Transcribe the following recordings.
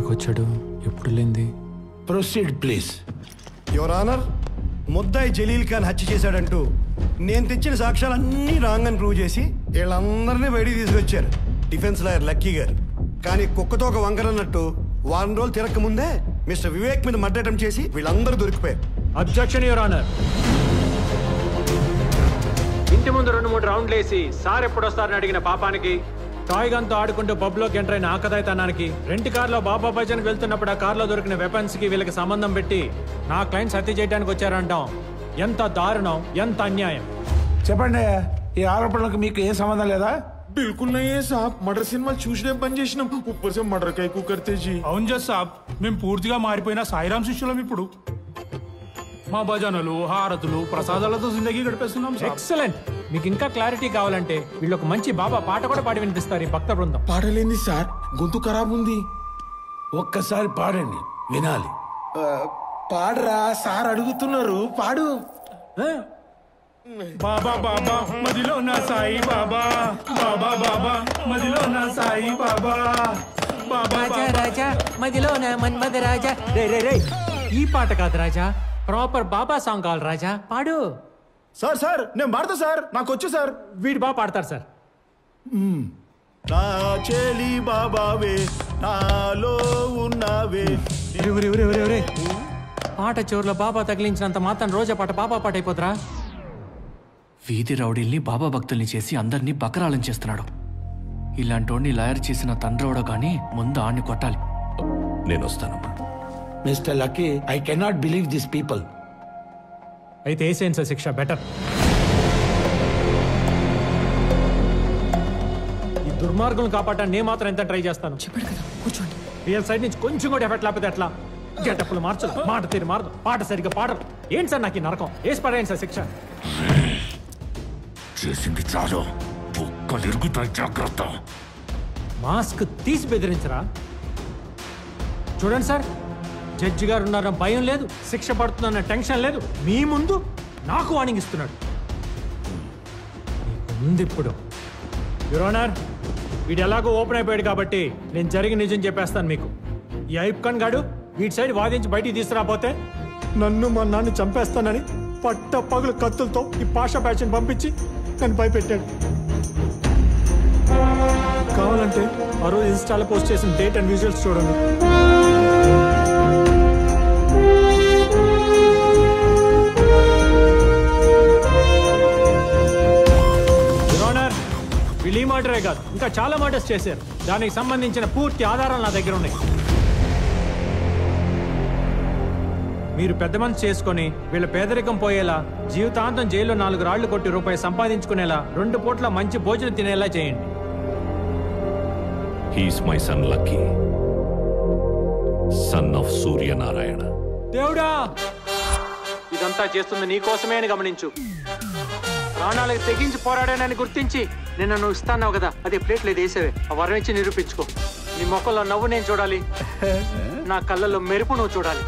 ఎందుకు వచ్చాడు? ఎప్పుడు లేంది. Proceed please. యువర్ ఆనర్, ముద్దాయి జలీల్ ఖాన్ హత్య చేశాడంటూ నేను తెచ్చిన సాక్ష్యాలన్నీ రాంగ్ అని ప్రూవ్ చేసి వీళ్ళందరినీ బయటికి తీసుకొచ్చారు డిఫెన్స్ లాయర్ లక్కీ గారు. కానీ కుక్కతో ఒక వంకరన్నట్టు వారం రోజులు తిరక్క ముందే మిస్టర్ వివేక్ మీద మర్డర్ అటెంప్ట్ చేసి వీళ్ళందరూ దొరికిపోయారు. Objection your honour. ఇంటి ముందు 2-3 రౌండ్లు వేసి సార్ ఎప్పుడు వస్తారని అడిగిన పాపానికి, టాయ్ గన్తో ఆడుకుంటూ పబ్లోకి ఎంటర్ అయిన ఆకదాయితనానికి, రెంట్ కార్లో బాబా భజన్కి వెళ్తున్నప్పుడు ఆ కార్లో దొరికిన వెపన్స్ కి వీళ్ళకి సంబంధం పెట్టి నా క్లయింట్స్ హత్య చేయడానికి వచ్చారంటాం. ఎంత దారుణం, ఎంత అన్యాయం. చెప్పండి, ఈ ఆరోపణలకు మీకు ఏం సంబంధం లేదా? బిల్కుల్ నయ్యే సాబ్. మర్డర్ సినిమాలు చూసినే పని చేసినాం, ఉప్పర్ సే మర్డర్ కైకు కర్తే జీ. అవును జస్ సాబ్, మేము పూర్తిగా మారిపోయిన సాయిరాం శిష్యులం. ఇప్పుడు మా భజనలు, హారతులు, ప్రసాదాలతో జిందగీ గడిపేస్తున్నాం. ఎక్సలెంట్. మీకు ఇంకా క్లారిటీ కావాలంటే వీళ్ళు ఒక మంచి బాబా పాట కూడా పాడి వినిపిస్తారు ఈ భక్త బృందం. పాడలేంది సార్, గొంతు ఖరాబ్ ఉంది. ఒక్కసారి పాడండి, వినాలి. పాడరా సార్ అడుగుతున్నారు, పాడు. బాబా బాబా మదిలో నా సాయి బాబా, బాబా బాబా మదిలో నా సాయి బాబా, బాబా రాజా మదిలో నా మన్మద రాజా. రే రే రే, ఈ పాట కాదు రాజా, ప్రాపర్ బాబా సాంగ్ కావాలి రాజా, పాడు. సార్ సార్ నేను పాడతా సార్, నాకు వచ్చు సార్. వీడు బాగా పాడతారు సార్. నా చెలి బాబావే నాలో ఉన్నావే. పాట చివరిలో బాబా తగిలించినంత మాత్రం రోజా పాట బాబా పాట అయిపోతురా? వీధి రౌడీల్ని బాబా భక్తుల్ని చేసి అందరినీ బకరాలం చేస్తున్నాడు. ఇలాంటోడిని లాయర్ చేసిన తండ్రోడో గానీ ముందు ఆడిని కొట్టాలి. నేను వస్తానమ్మా. Mister lucky, I cannot believe this people. అయితే వేసేయండి సార్ శిక్ష, బెటర్. ఈ దుర్మార్గులను కాపాడటానికి నేను మాత్రం ఎంత ట్రై చేస్తాను. చెప్పాడు కదా, కూర్చోండి. రియల్ సైడ్ నుంచి కొంచెం కూడా ఎఫెక్ట్ లేకపోతే ఎట్లా? గెటప్పులు మార్చదు, మాట తీరు మారదు, పాట సరిగ్గా పాడరు. ఏంటి సార్ నాకు ఈ నరకం? వేసి పడేయండి సార్ శిక్ష. చేసింది చాలు, బుక్కలిరుగుతాయి, జాగ్రత్త. మాస్క్ తీసి బెదిరించరా? చూడండి సార్, జడ్జి గారు ఉన్నారన్న భయం లేదు, శిక్ష పడుతుందన్న టెన్షన్ లేదు. మీ ముందు నాకు వార్నింగ్ ఇస్తున్నాడు. ఉంది ఇప్పుడు. యువర్ ఆనర్, వీడు ఎలాగో ఓపెన్ అయిపోయాడు కాబట్టి నేను జరిగి నిజం చెప్పేస్తాను మీకు. ఈ ఐబ్ ఖాన్ గాడు వీటి సైడ్ వాదించి బయటికి తీసుకురాపోతే నన్ను మా నాన్న చంపేస్తానని పట్ట పగులు కత్తులతో ఈ పాషా బ్యాచ్ని పంపించి నన్ను భయపెట్టాడు. కావాలంటే ఆ రోజు ఇన్స్టాలో పోస్ట్ చేసిన డేట్ అండ్ విజువల్స్ చూడండి. వీళ్ళు ఈ మర్డరే కాదు, ఇంకా చాలా మర్డర్స్ చేశారు. దానికి సంబంధించిన పూర్తి ఆధారాలు నా దగ్గర ఉన్నాయి. మీరు పెద్ద మనసు చేసుకుని వీళ్ళ పేదరికం పోయేలా, జీవితాంతం జైల్లో 4 రాళ్లు కొట్టి రూపాయి సంపాదించుకునేలా, 2 పూట్ల మంచి భోజనం తినేలా చేయండి. He's my son lucky, son of Suryanarayana. దేవుడా, ఇదంతా చేస్తుంది నీకోసమే అని గమనించు. ప్రాణాలకు తెగించి పోరాడానని గుర్తించి నిన్న నువ్వు ఇస్తాన్నావు కదా, అదే ప్లేట్లు వేసేవే. ఆ వరం ఇచ్చి నిరూపించుకో. నీ మొక్కల్లో నవ్వు నేను చూడాలి, నా కళ్ళల్లో మెరుపు నువ్వు చూడాలి.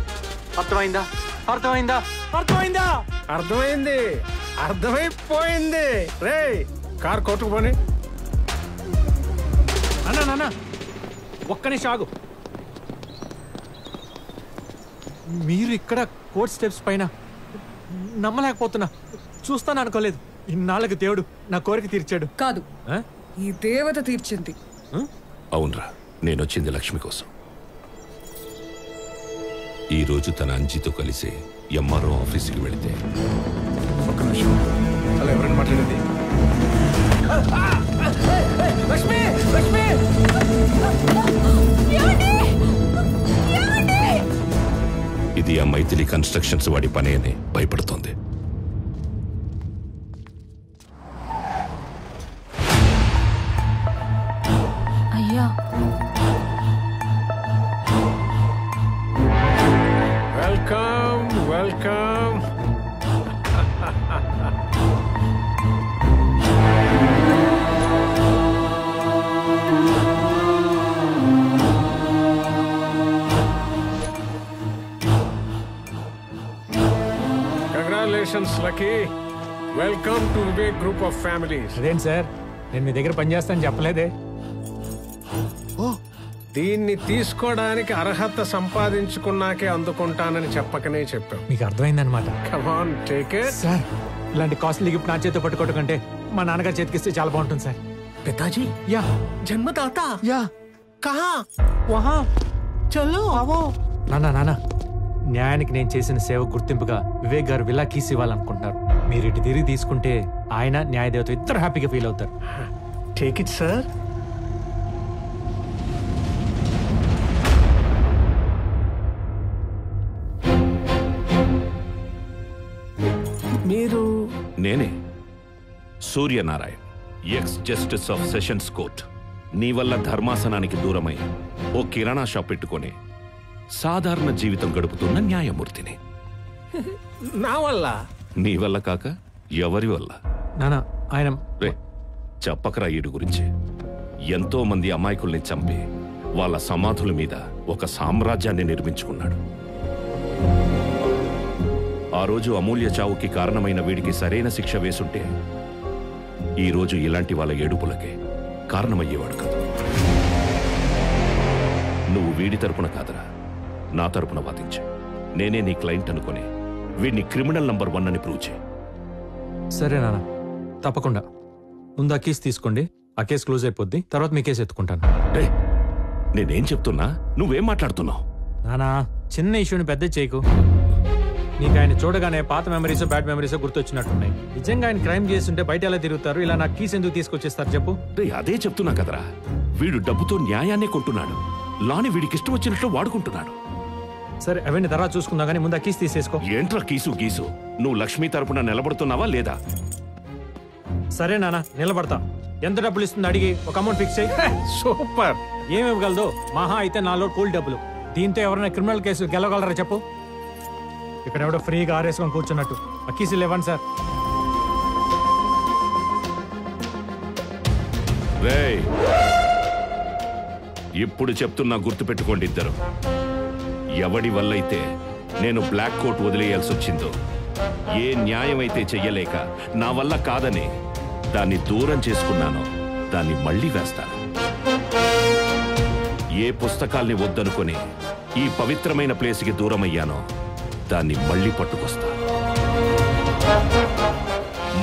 అర్థమైందా? అర్థమైందా? అర్థమైందా? అర్థమైంది, అర్థమైపోయింది. రే, కార్ కొట్టుకుపోని. అన్నా నాన్న, ఒక్క నిమిషం ఆగు. మీరు ఇక్కడ కోర్ట్ స్టెప్స్ పైన నమ్మలేకపోతున్నా. చూస్తాను అనుకోలేదు. ఇన్నాళ్ళకి దేవుడు నా కోరిక తీర్చాడు. కాదు, ఈ దేవత తీర్చింది. అవునరా, నేనొచ్చింది లక్ష్మి కోసం. ఈ రోజు తన అంజితో కలిసి ఎంఆర్ఓ ఆఫీస్కి వెళితే, ఒక్క నిమిషం, అలా ఎవరైనా మాట్లాడేది? లక్ష్మి, లక్ష్మి! ఇది ఆ మైథిలి కన్స్ట్రక్షన్స్ వాడి పని అని భయపడుతోంది. అయ్యా, welcome welcome. Congratulations lucky. Welcome to Vivek group of families. అదేంటి సార్, నేను మీ దగ్గర పనిచేస్తాను చెప్పలేదే. ఓ దీన్ని తీసుకోవడానికి అర్హత సంపాదించుకున్నాకే అందుకుంటానని చెప్పకనే చెప్పావు. మీకు అర్థమైందనమాట. Come on, take it. Sir, ఇలాంటి కాస్ట్లీ గిఫ్ట్ నా చేతితో పట్టుకోవటం మా నాన్నగారు చేతికిస్తే చాలా బాగుంటుంది సార్. పితాజీ, యా జన్మదాత, యా కహా వహా చలో అవో. నాన్న, న్యాయానికి నేను చేసిన సేవ గుర్తింపుగా వివేక్ గారు విలా కీస్ ఇవ్వాలనుకుంటున్నారు. మీరు ఇటు తిరిగి తీసుకుంటే ఆయన న్యాయదేవత ఇద్దరు హ్యాపీగా ఫీల్ అవుతారు. Take it sir. మీరు? నేనే Suryanarayan, X justice of sessions court. నీ వల్ల ధర్మాసనానికి దూరమై ఓ కిరాణా షాప్ పెట్టుకొని సాధారణ జీవితం గడుపుతున్న న్యాయమూర్తిని. నా వల్ల? నీ వల్ల కాక ఎవరి వల్ల? నానా ఆయన చెప్పకరా ఈడు గురించి. ఎంతో మంది అమాయకుల్ని చంపి వాళ్ళ సమాధుల మీద ఒక సామ్రాజ్యాన్ని నిర్మించుకున్నాడు. ఆ రోజు అమూల్య చావుకి కారణమైన వీడికి సరైన శిక్ష వేసుంటే ఈ రోజు ఇలాంటి వాళ్ళ ఏడుపులకే కారణమయ్యేవాడు కాదు. నువ్వు వీడి తరపున కాదరా, నా తరపున వాదించే. నేనే నీ క్లయింట్ అనుకుని వీడిని క్రిమినల్ నంబర్ 1 అని ప్రూవ్ చేయి. సరే నాన్న, తప్పకుండా. ముందు ఆ కేసు తీసుకోండి, ఆ కేసు క్లోజ్ అయిపోద్ది, తర్వాత మీ కేసు ఎత్తుకుంటాను. నేనేం చెప్తున్నా, నువ్వేం మాట్లాడుతున్నావు? నానా, చిన్న ఇష్యూని పెద్ద చేయకు. నీకు ఆయన చూడగానే పాత మెమరీస్ బ్యాడ్ మెమరీస్ గుర్తొచ్చినట్టున్నాయి. నిజంగా ఆయన క్రైమ్ చేస్తుంటే బయట ఎలా తిరుగుతారు? ఇలా నా కీస్ ఎందుకు తీసుకొచ్చేస్తారు చెప్పు? అదే చెప్తున్నా కదరా, వీడు డబ్బుతో న్యాయాన్నే కొంటున్నాడు. లాని వీడికి ఇష్టం వచ్చినట్లు వాడుకుంటున్నాడు. సరే, అవన్నీ తర్వాత చూసుకుందాం, కానీ ముందు ఆ కీస్ తీసేసుకో. ఏంట్రా కీసు గీసు? నువ్వు లక్ష్మి తరపున నిలబడుతున్నావా లేదా? సరే నాన్న, నిలబడతా. ఎంత డబ్బులు ఇస్తుంది అడిగి ఒక అమౌంట్ ఫిక్స్ చేయి. సూపర్. ఏమి ఇవ్వగలదు? మహా అయితే 4 కూల్ డబ్బులు. దీంతో ఎవరైనా క్రిమినల్ కేసు గెలవగలరా చెప్పు? ఇక్కడ ఎవడో ఫ్రీగా ఆరేసుకొని కూర్చున్నట్టు. ఆ కీసులు ఇవ్వండి సార్. ఇప్పుడు చెప్తున్నా, గుర్తుపెట్టుకోండి ఇద్దరు. ఎవడి వల్లైతే నేను బ్లాక్ కోట్ వదిలేయాల్సి వచ్చిందో, ఏ న్యాయం అయితే చెయ్యలేక నా వల్ల కాదని దాన్ని దూరం చేసుకున్నానో దాన్ని మళ్ళీ వేస్తాను. ఏ పుస్తకాల్ని వద్దనుకొని ఈ పవిత్రమైన ప్లేస్కి దూరం అయ్యానో దాన్ని మళ్ళీ పట్టుకొస్తా.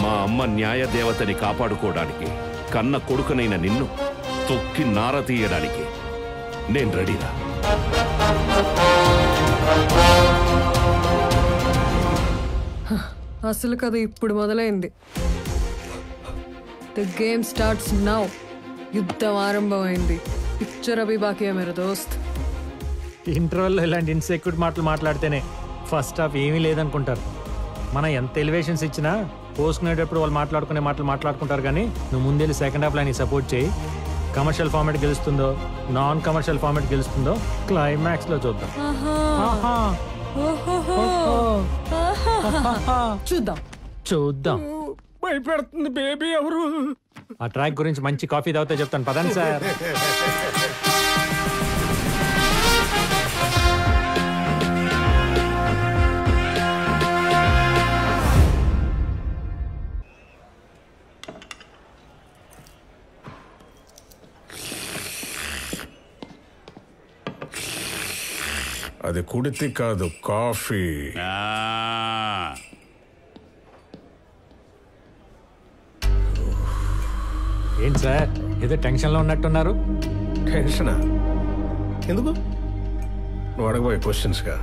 మా అమ్మ న్యాయ దేవతని కాపాడుకోవడానికి కన్న కొడుకునైన నిన్ను తొక్కి నార తీయడానికి నేను రెడీరా. అసలు కథ ఇప్పుడు మొదలైంది. The game starts now. యుద్ధం ఆరంభమైంది. పిక్చర్ అభి బాకీ మేరా దోస్త్. ఇంటర్వెల్లో ఇలాంటి ఇన్సెక్యూర్ మాటలు మాట్లాడితేనే ఫస్ట్ హాఫ్ ఏమీ లేదనుకుంటారు. మనం ఎంత ఎలివేషన్స్ ఇచ్చినా పోసుకునేటప్పుడు వాళ్ళు మాట్లాడుకునే మాటలు మాట్లాడుకుంటారు. కానీ నువ్వు ముందెళ్ళి సెకండ్ హాఫ్ లైన్ సపోర్ట్ చేయి. కమర్షియల్ ఫార్మాట్ గెలుస్తుందో, నాన్ కమర్షియల్ ఫార్మాట్ గెలుస్తుందో క్లైమాక్స్ లో చూద్దాం. చూద్దాం. భయపెడుతుంది బేబీ. ఎవరు? ఆ ట్రాక్ గురించి మంచి కాఫీ తాగితే చెప్తాను, పదండి సార్. అది కుడితి కాదు, కాఫీ. ఏంటి సార్, ఏదో టెన్షన్ లో ఉన్నట్టున్నారు? టెన్షనా? ఎందుకు? నువ్వు అడగబోయే క్వశ్చన్స్గా.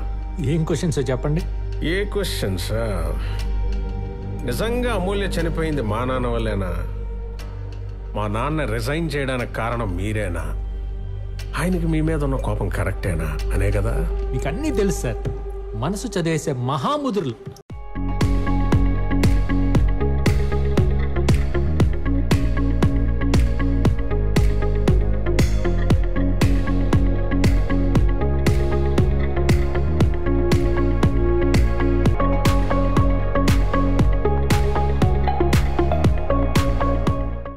ఏం క్వశ్చన్స్ చెప్పండి. ఏ క్వశ్చన్స్? నిజంగా అమూల్య చనిపోయింది మా నాన్న వల్లేనా? మా నాన్న రిజైన్ చేయడానికి కారణం మీరేనా? ఆయనకి మీ మీద ఉన్న కోపం కరెక్టేనా అనే కదా? మీకు అన్నీ తెలుసు సార్. మనసు చదివేసే మహాముదురులు